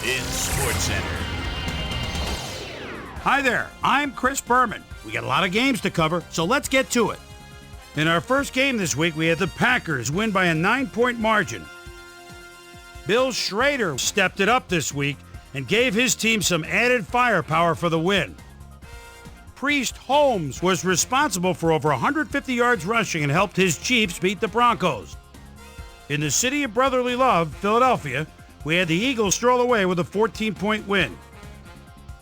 in SportsCenter. Hi there, I'm Chris Berman. We got a lot of games to cover, so let's get to it. In our first game this week, we had the Packers win by a 9-point margin. Bill Schrader stepped it up this week and gave his team some added firepower for the win. Priest Holmes was responsible for over 150 yards rushing and helped his Chiefs beat the Broncos. In the city of brotherly love, Philadelphia, we had the Eagles stroll away with a 14-point win.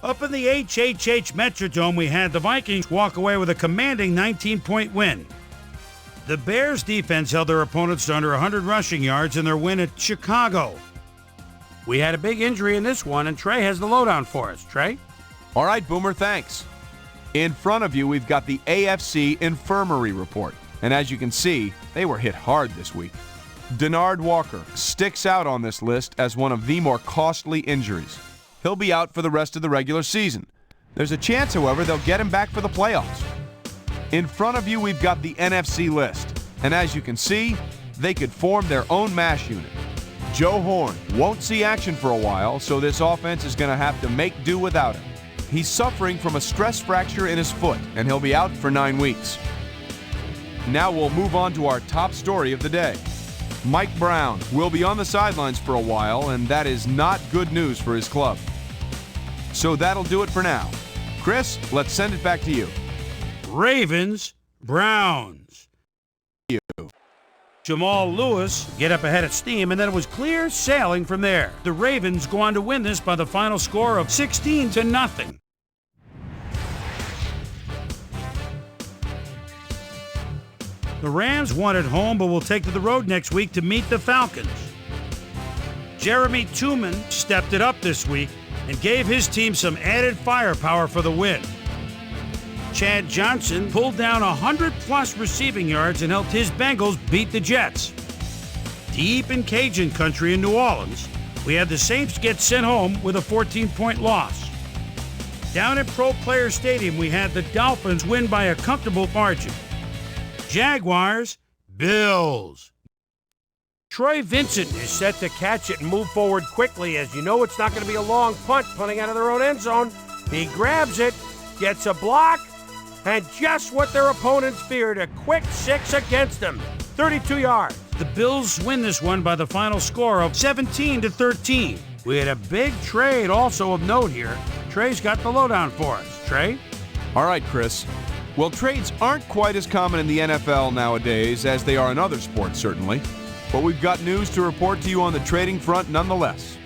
Up in the HHH Metrodome, we had the Vikings walk away with a commanding 19-point win. The Bears' defense held their opponents to under 100 rushing yards in their win at Chicago. We had a big injury in this one, and Trey has the lowdown for us. Trey? All right, Boomer, thanks. In front of you, we've got the AFC Infirmary Report. And as you can see, they were hit hard this week. Denard Walker sticks out on this list as one of the more costly injuries. He'll be out for the rest of the regular season. There's a chance, however, they'll get him back for the playoffs. In front of you, we've got the NFC list. And as you can see, they could form their own MASH unit. Joe Horn won't see action for a while, so this offense is going to have to make do without him. He's suffering from a stress fracture in his foot, and he'll be out for 9 weeks. Now we'll move on to our top story of the day. Mike Brown will be on the sidelines for a while, and that is not good news for his club. So that'll do it for now. Chris, let's send it back to you. Ravens, Browns. Jamal Lewis get up ahead of steam, and then it was clear sailing from there. The Ravens go on to win this by the final score of 16-0. The Rams won at home, but will take to the road next week to meet the Falcons. Jeremy Tooman stepped it up this week and gave his team some added firepower for the win. Chad Johnson pulled down 100-plus receiving yards and helped his Bengals beat the Jets. Deep in Cajun country in New Orleans, we had the Saints get sent home with a 14-point loss. Down at Pro Player Stadium, we had the Dolphins win by a comfortable margin. Jaguars, Bills. Troy Vincent is set to catch it and move forward quickly. As you know, it's not going to be a long punt, punting out of their own end zone. He grabs it, gets a block, and just what their opponents feared, a quick 6 against them, 32 yards. The Bills win this one by the final score of 17-13. We had a big trade also of note here. Trey's got the lowdown for us. Trey? All right, Chris. Well, trades aren't quite as common in the NFL nowadays as they are in other sports, certainly. But we've got news to report to you on the trading front nonetheless.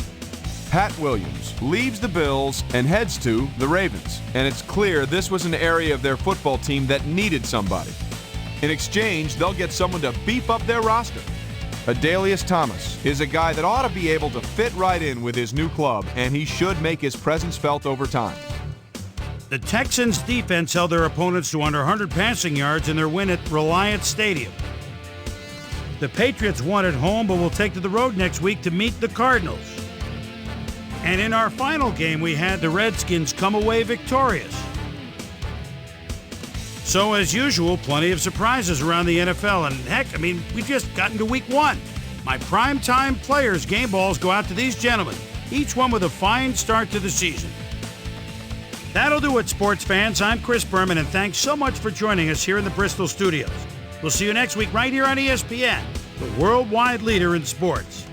Pat Williams leaves the Bills and heads to the Ravens. And it's clear this was an area of their football team that needed somebody. In exchange, they'll get someone to beef up their roster. Adalius Thomas is a guy that ought to be able to fit right in with his new club, and he should make his presence felt over time. The Texans' defense held their opponents to under 100 passing yards in their win at Reliant Stadium. The Patriots won at home, but will take to the road next week to meet the Cardinals. And in our final game, we had the Redskins come away victorious. So, as usual, plenty of surprises around the NFL. And heck, we've just gotten to week 1. My primetime players' game balls go out to these gentlemen, each one with a fine start to the season. That'll do it, sports fans. I'm Chris Berman, and thanks so much for joining us here in the Bristol studios. We'll see you next week right here on ESPN, the worldwide leader in sports.